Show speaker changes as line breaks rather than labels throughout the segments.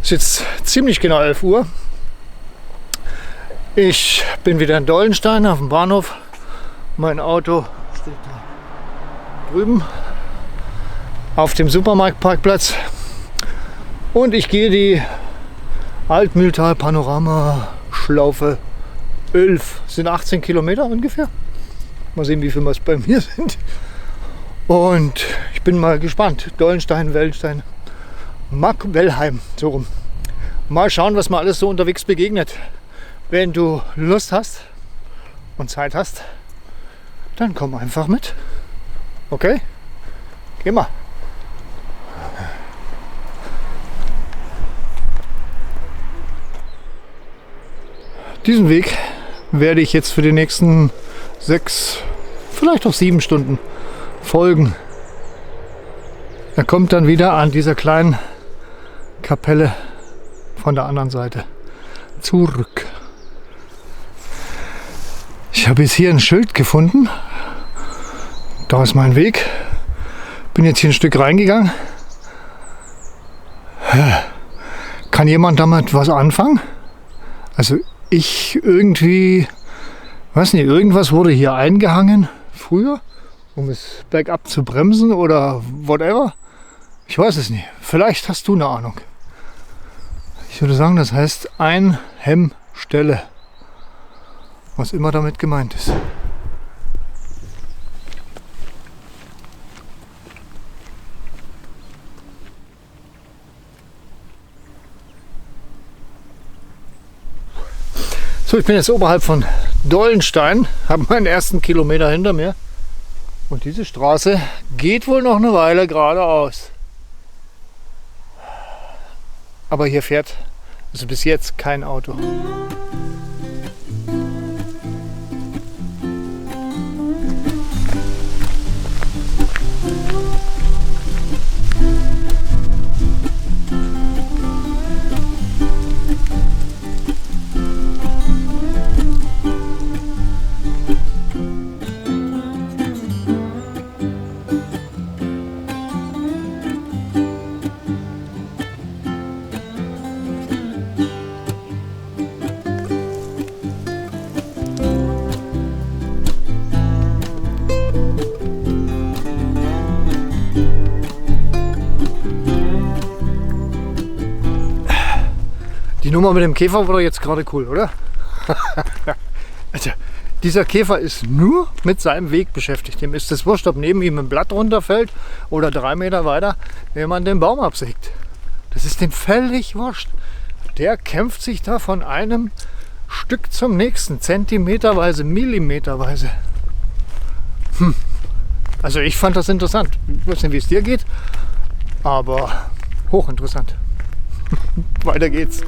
Es ist jetzt ziemlich genau 11 Uhr. Ich bin wieder in Dollenstein auf dem Bahnhof. Mein Auto steht da drüben auf dem Supermarktparkplatz. Und ich gehe die Altmühltal-Panorama-Schlaufe 11. Sind 18 Kilometer ungefähr. Mal sehen, wie viel es bei mir sind. Und ich bin mal gespannt. Dollenstein, Wellenstein, Wellheim, so rum. Mal schauen, was mir alles so unterwegs begegnet. Wenn du Lust hast und Zeit hast, dann komm einfach mit. Okay? Geh mal. Diesen Weg werde ich jetzt für die nächsten 6, vielleicht auch 7 Stunden folgen. Er kommt dann wieder an dieser kleinen Kapelle von der anderen Seite zurück. Ich habe jetzt hier ein Schild gefunden. Da ist mein Weg. Bin jetzt hier ein Stück reingegangen. Kann jemand damit was anfangen? Also ich irgendwie, weiß nicht, irgendwas wurde hier eingehangen früher, um es bergab zu bremsen oder whatever. Ich weiß es nicht. Vielleicht hast du eine Ahnung. Ich würde sagen, das heißt Einhemmstelle. Was immer damit gemeint ist. So, ich bin jetzt oberhalb von Dollenstein, habe meinen ersten Kilometer hinter mir. Und diese Straße geht wohl noch eine Weile geradeaus. Aber hier fährt also bis jetzt kein Auto. Die Nummer mit dem Käfer war doch jetzt gerade cool, oder? Also, dieser Käfer ist nur mit seinem Weg beschäftigt. Dem ist es wurscht, ob neben ihm ein Blatt runterfällt oder 3 Meter weiter jemand den Baum absägt. Das ist dem völlig wurscht. Der kämpft sich da von einem Stück zum nächsten, zentimeterweise, millimeterweise. Also ich fand das interessant. Ich weiß nicht, wie es dir geht, aber hochinteressant. Weiter geht's.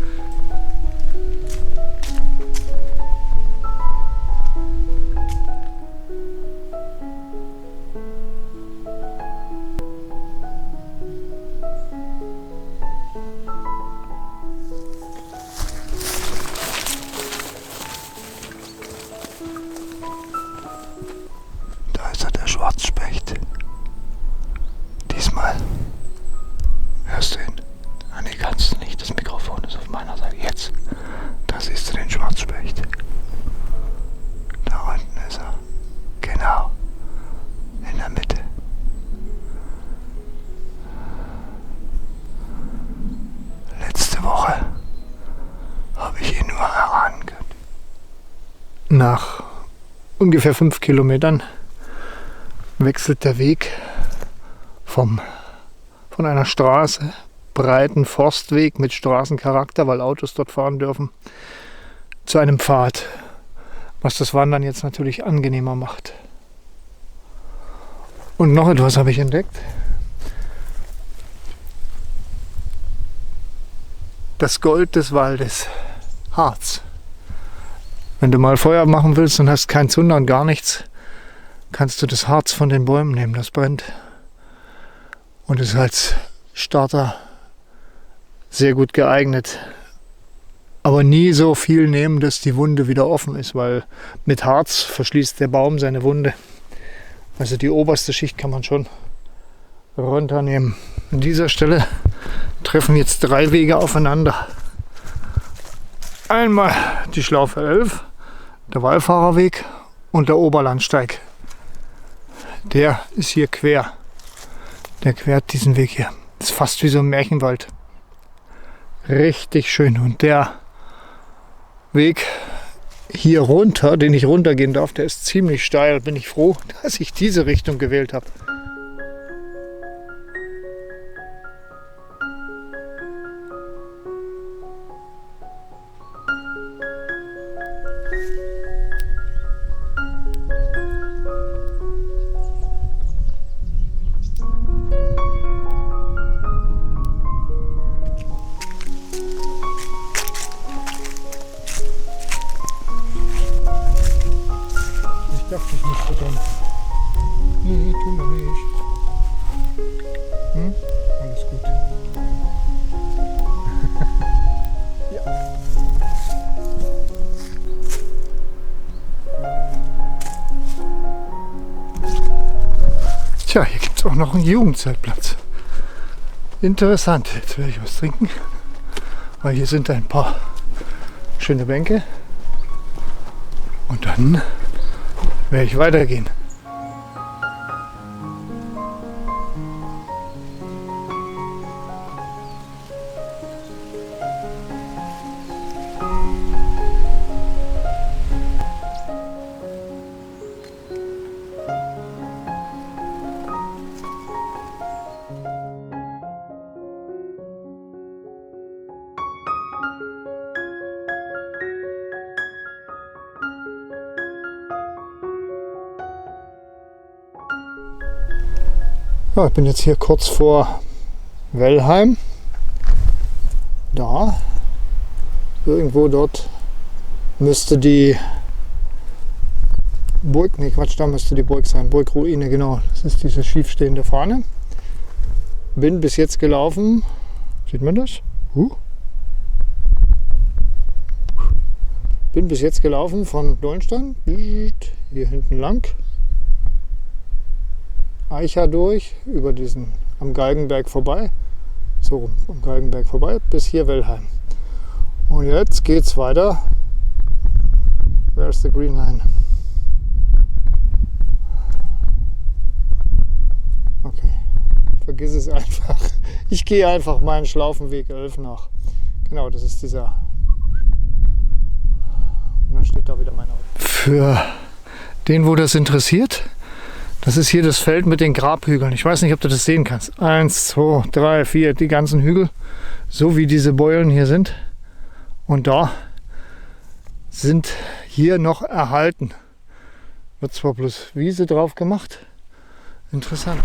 Da ist er, der Schwarzspecht. Diesmal hörst du ihn. Nee, kannst du nicht. Das Mikrofon ist auf meiner Seite. Jetzt. Da siehst du den Schwarzspecht. Da unten ist er. Genau. In der Mitte. Letzte Woche habe ich ihn nur erahnen können. Nach ungefähr 5 Kilometern wechselt der Weg von einer Straße, breiten Forstweg mit Straßencharakter, weil Autos dort fahren dürfen, zu einem Pfad, was das Wandern jetzt natürlich angenehmer macht. Und noch etwas habe ich entdeckt. Das Gold des Waldes, Harz. Wenn du mal Feuer machen willst und hast kein Zunder und gar nichts, kannst du das Harz von den Bäumen nehmen, das brennt. Und ist als Starter sehr gut geeignet. Aber nie so viel nehmen, dass die Wunde wieder offen ist, weil mit Harz verschließt der Baum seine Wunde. Also die oberste Schicht kann man schon runternehmen. An dieser Stelle treffen jetzt 3 Wege aufeinander. Einmal die Schlaufe 11, der Wallfahrerweg und der Oberlandsteig. Der ist hier quer. Der quert diesen Weg hier. Das ist fast wie so ein Märchenwald. Richtig schön. Und der Weg hier runter, den ich runtergehen darf, der ist ziemlich steil. Bin ich froh, dass ich diese Richtung gewählt habe. Ich dachte, ich muss verdammt. Nee, tun wir nicht. Alles gut. Ja. Tja, hier gibt es auch noch einen Jugendzeltplatz. Interessant. Jetzt werde ich was trinken, weil hier sind ein paar schöne Bänke. Und dann werde ich weitergehen. Ja, ich bin jetzt hier kurz vor Wellheim. Da, irgendwo dort müsste die Burg, nee Quatsch, da müsste die Burg sein, Burgruine, genau. Das ist diese schiefstehende Fahne. Bin bis jetzt gelaufen, sieht man das? Bin bis jetzt gelaufen von Dollenstein, hier hinten lang. Eicher durch, über diesen am Galgenberg vorbei, so rum, am Galgenberg vorbei, bis hier Wellheim. Und jetzt geht's weiter. Where's the green line? Okay, vergiss es einfach. Ich gehe einfach meinen Schlaufenweg 11 nach. Genau, das ist dieser. Und dann steht da wieder mein Auto. Für den, wo das interessiert, das ist hier das Feld mit den Grabhügeln. Ich weiß nicht, ob du das sehen kannst. 1, 2, 3, 4, die ganzen Hügel. So wie diese Beulen hier sind. Und da sind hier noch erhalten. Wird zwar bloß Wiese drauf gemacht. Interessant.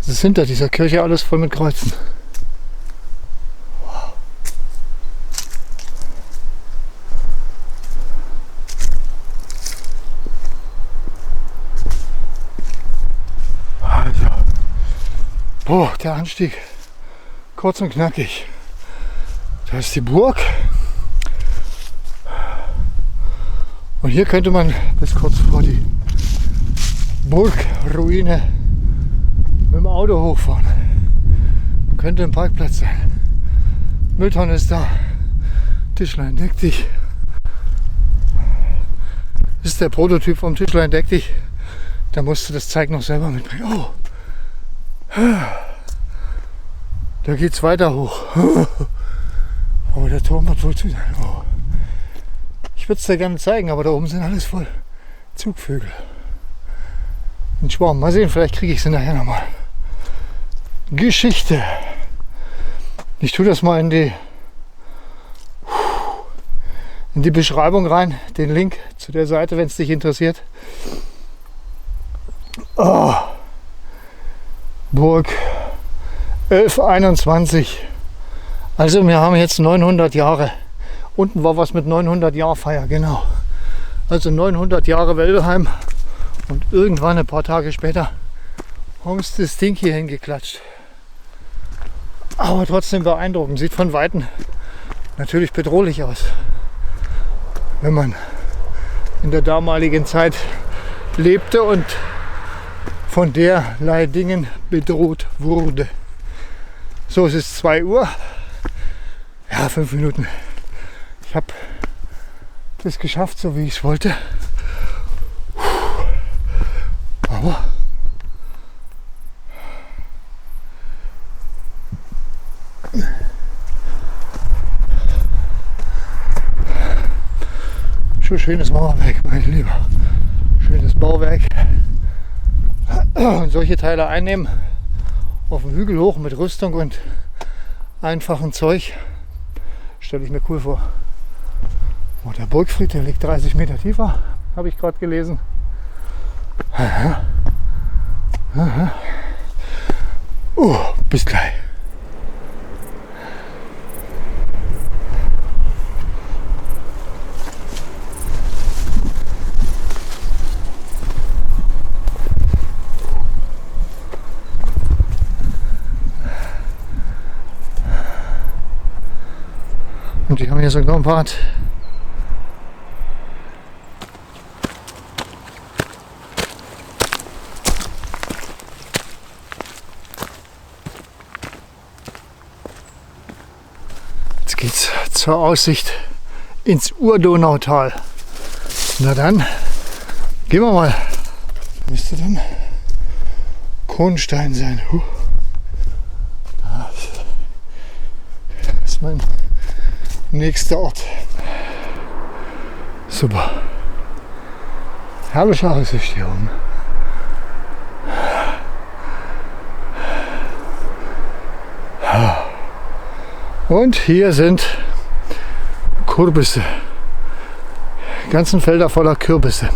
Es ist hinter dieser Kirche alles voll mit Kreuzen. Wow. Also. Boah, der Anstieg. Kurz und knackig. Da ist die Burg. Und hier könnte man bis kurz vor die Burgruine mit dem Auto hochfahren. Könnte ein Parkplatz sein. Mülltonne ist da. Tischlein deck dich. Das ist der Prototyp vom Tischlein deck dich. Da musst du das Zeug noch selber mitbringen. Oh. Da geht's weiter hoch. Aber der Turm wird wohl zu sein. Oh. Ich würde es dir gerne zeigen, aber da oben sind alles voll Zugvögel. Ein Schwarm. Mal sehen, vielleicht kriege ich sie nachher nochmal. Geschichte. Ich tue das mal in die Beschreibung rein, den Link zu der Seite, wenn es dich interessiert. Oh. Burg 1121. Also wir haben jetzt 900 Jahre. Unten war was mit 900 Jahr Feier, genau. Also 900 Jahre Wellheim. Und irgendwann ein paar Tage später haben sie das Ding hier hingeklatscht. aber trotzdem beeindruckend. Sieht von Weitem natürlich bedrohlich aus, wenn man in der damaligen Zeit lebte und von derlei Dingen bedroht wurde. So, es ist 2 Uhr. Ja, 5 Minuten. Ich habe das geschafft, so wie ich es wollte. Aber schon schönes Mauerwerk, mein Lieber. Schönes Bauwerk. Und solche Teile einnehmen, auf dem Hügel hoch mit Rüstung und einfachem Zeug, stelle ich mir cool vor. Oh, der Burgfried, der liegt 30 Meter tiefer, habe ich gerade gelesen. Aha. Aha. Bis gleich. Und die haben hier sogar ein Bad. Jetzt geht's zur Aussicht ins Urdonautal. Na dann, gehen wir mal. Müsste dann Kronstein sein. Das ist mein nächster Ort. Super. Herrliche Aussicht hier oben. Und hier sind Kürbisse. Die ganzen Felder voller Kürbisse.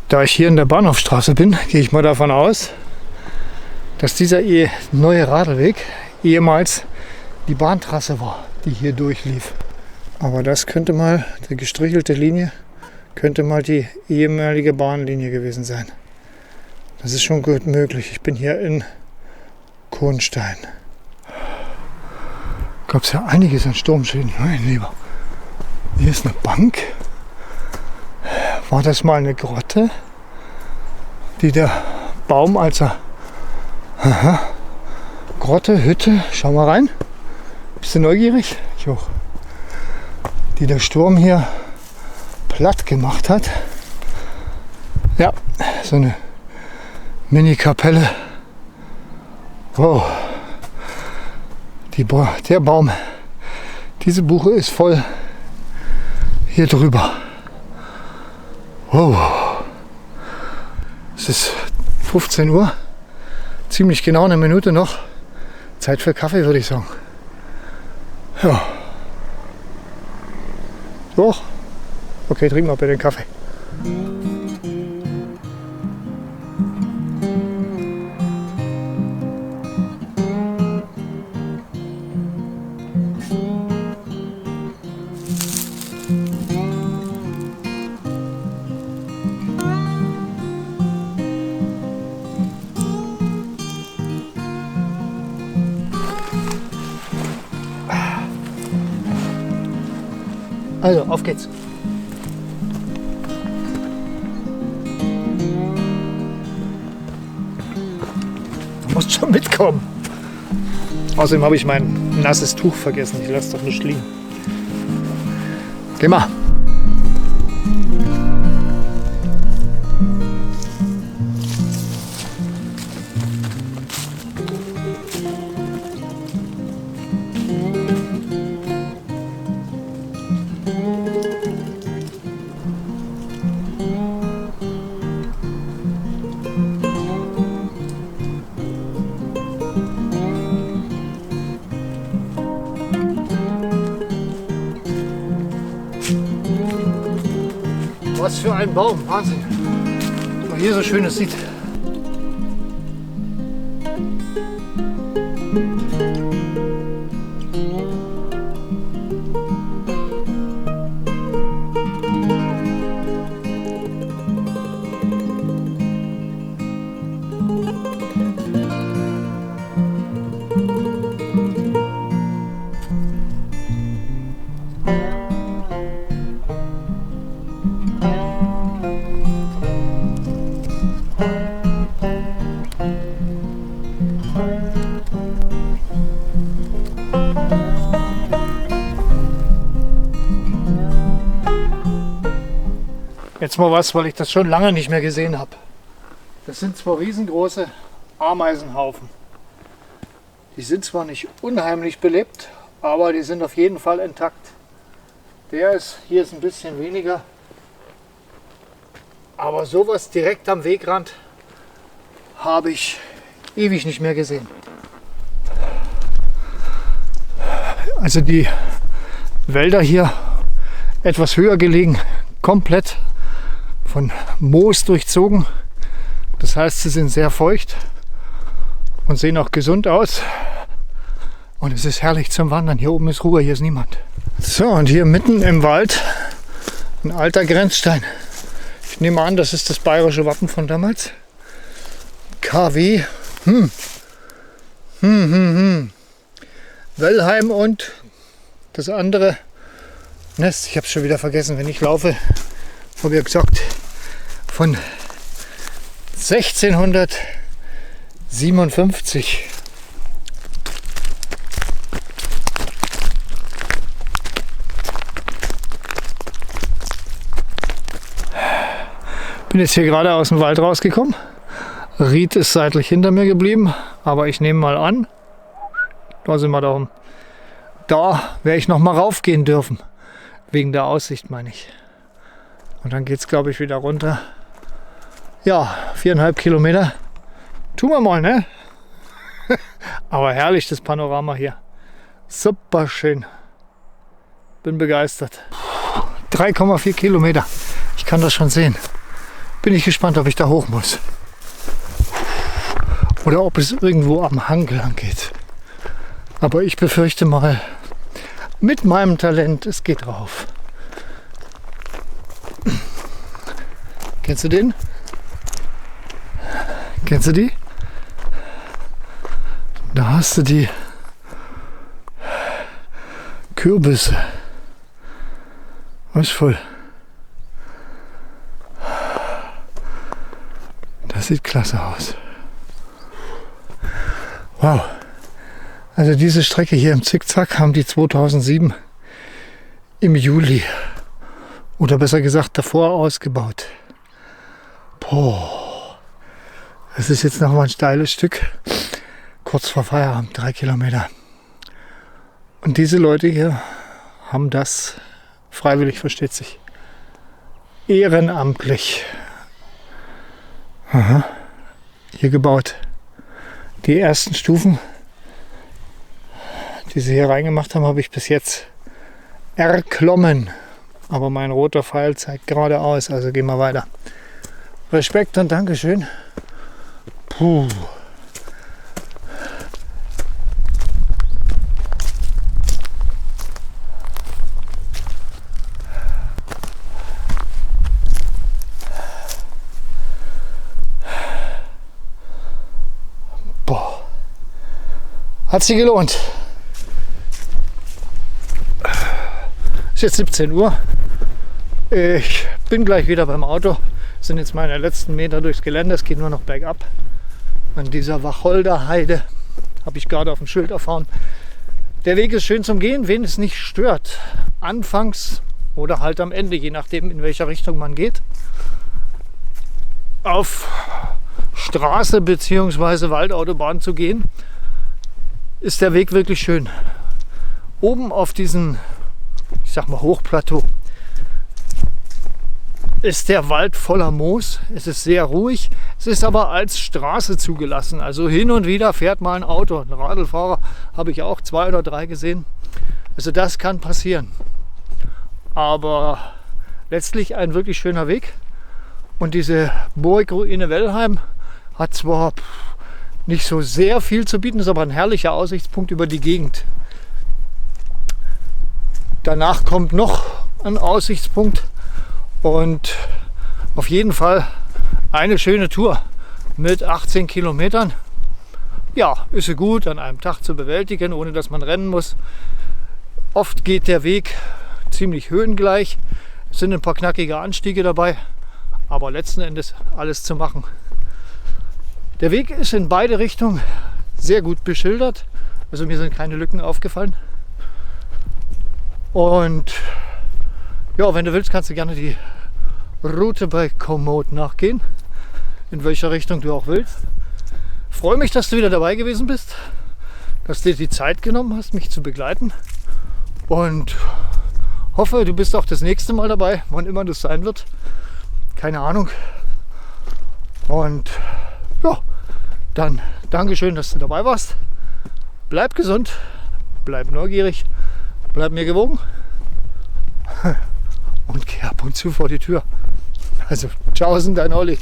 Da ich hier in der Bahnhofstraße bin, gehe ich mal davon aus, dass dieser neue Radlweg ehemals die Bahntrasse war, die hier durchlief. Aber das könnte mal, die gestrichelte Linie, könnte mal die ehemalige Bahnlinie gewesen sein. Das ist schon gut möglich. Ich bin hier in Kronstein. Gab es ja einiges an Sturmschäden. Mein Lieber. Hier ist eine Bank. War das mal eine Grotte, die der Baum, als er... Aha. Grotte, Hütte, schau mal rein. Bist du neugierig? Ich auch. Die der Sturm hier platt gemacht hat. Ja, so eine Mini-Kapelle. Wow. Der Baum, diese Buche ist voll hier drüber. Wow. Es ist 15 Uhr. Ziemlich genau eine Minute noch. Zeit für Kaffee, würde ich sagen. Ja. Doch? Okay, trinken wir bitte den Kaffee. Also, auf geht's. Du musst schon mitkommen. Außerdem habe ich mein nasses Tuch vergessen. Ich lasse doch nicht liegen. Geh mal. Was für ein Baum, Wahnsinn. Was man hier so Schönes sieht. jetzt mal was, weil ich das schon lange nicht mehr gesehen habe. Das sind zwar riesengroße Ameisenhaufen. Die sind zwar nicht unheimlich belebt, aber die sind auf jeden Fall intakt. Hier ist ein bisschen weniger. Aber sowas direkt am Wegrand habe ich ewig nicht mehr gesehen. Also die Wälder hier etwas höher gelegen, komplett von Moos durchzogen. Das heißt, sie sind sehr feucht und sehen auch gesund aus. Und es ist herrlich zum Wandern. Hier oben ist Ruhe, hier ist niemand. So, und hier mitten im Wald ein alter Grenzstein. Ich nehme an, das ist das bayerische Wappen von damals. KW. Wellheim und das andere Nest. Ich habe es schon wieder vergessen, wenn ich laufe. Habe ich gesagt, von 1657. Bin jetzt hier gerade aus dem Wald rausgekommen. Ried ist seitlich hinter mir geblieben, aber ich nehme mal an, da sind wir da oben. Da werde ich noch mal raufgehen dürfen. Wegen der Aussicht, meine ich. Und dann geht es, glaube ich, wieder runter. Ja, 4,5 Kilometer. Tun wir mal, ne? Aber herrlich das Panorama hier. Super schön. Bin begeistert. 3,4 Kilometer. Ich kann das schon sehen. Bin ich gespannt, ob ich da hoch muss. Oder ob es irgendwo am Hang lang geht. Aber ich befürchte mal, mit meinem Talent, es geht rauf. Kennst du den? Kennst du die? Da hast du die Kürbisse. Was voll. Das sieht klasse aus. Wow. Also diese Strecke hier im Zickzack haben die 2007 im Juli oder besser gesagt davor ausgebaut. Boah. Das ist jetzt noch mal ein steiles Stück. Kurz vor Feierabend, 3 Kilometer. Und diese Leute hier haben das freiwillig, versteht sich, ehrenamtlich hier gebaut. Die ersten Stufen, die sie hier reingemacht haben, habe ich bis jetzt erklommen. Aber mein roter Pfeil zeigt geradeaus, also gehen wir weiter. Respekt und Dankeschön. Puh. Hat sich gelohnt. Ist jetzt 17 Uhr. Ich bin gleich wieder beim Auto. Das sind jetzt meine letzten Meter durchs Gelände. Es geht nur noch bergab. An dieser Wacholderheide habe ich gerade auf dem Schild erfahren. Der Weg ist schön zum Gehen, wen es nicht stört. Anfangs oder halt am Ende, je nachdem in welcher Richtung man geht. Auf Straße bzw. Waldautobahn zu gehen, ist der Weg wirklich schön. Oben auf diesem, ich sag mal, Hochplateau ist der Wald voller Moos. Es ist sehr ruhig. Es ist aber als Straße zugelassen. Also hin und wieder fährt mal ein Auto. Ein Radlfahrer habe ich auch 2 oder 3 gesehen. Also das kann passieren. Aber letztlich ein wirklich schöner Weg. Und diese Burgruine Wellheim hat zwar nicht so sehr viel zu bieten, ist aber ein herrlicher Aussichtspunkt über die Gegend. Danach kommt noch ein Aussichtspunkt und auf jeden Fall eine schöne Tour mit 18 Kilometern. Ja, ist sie gut an einem Tag zu bewältigen, ohne dass man rennen muss. Oft geht der Weg ziemlich höhengleich, es sind ein paar knackige Anstiege dabei, aber letzten Endes alles zu machen. Der Weg ist in beide Richtungen sehr gut beschildert, also mir sind keine Lücken aufgefallen. Und ja, wenn du willst, kannst du gerne die Route bei Komoot nachgehen, in welcher Richtung du auch willst. Freue mich, dass du wieder dabei gewesen bist, dass du dir die Zeit genommen hast, mich zu begleiten, und hoffe, du bist auch das nächste Mal dabei, wann immer das sein wird. Keine Ahnung. Und ja, dann Dankeschön, dass du dabei warst. Bleib gesund, bleib neugierig, bleib mir gewogen und geh ab und zu vor die Tür. Also, tschaußen, dein Olli.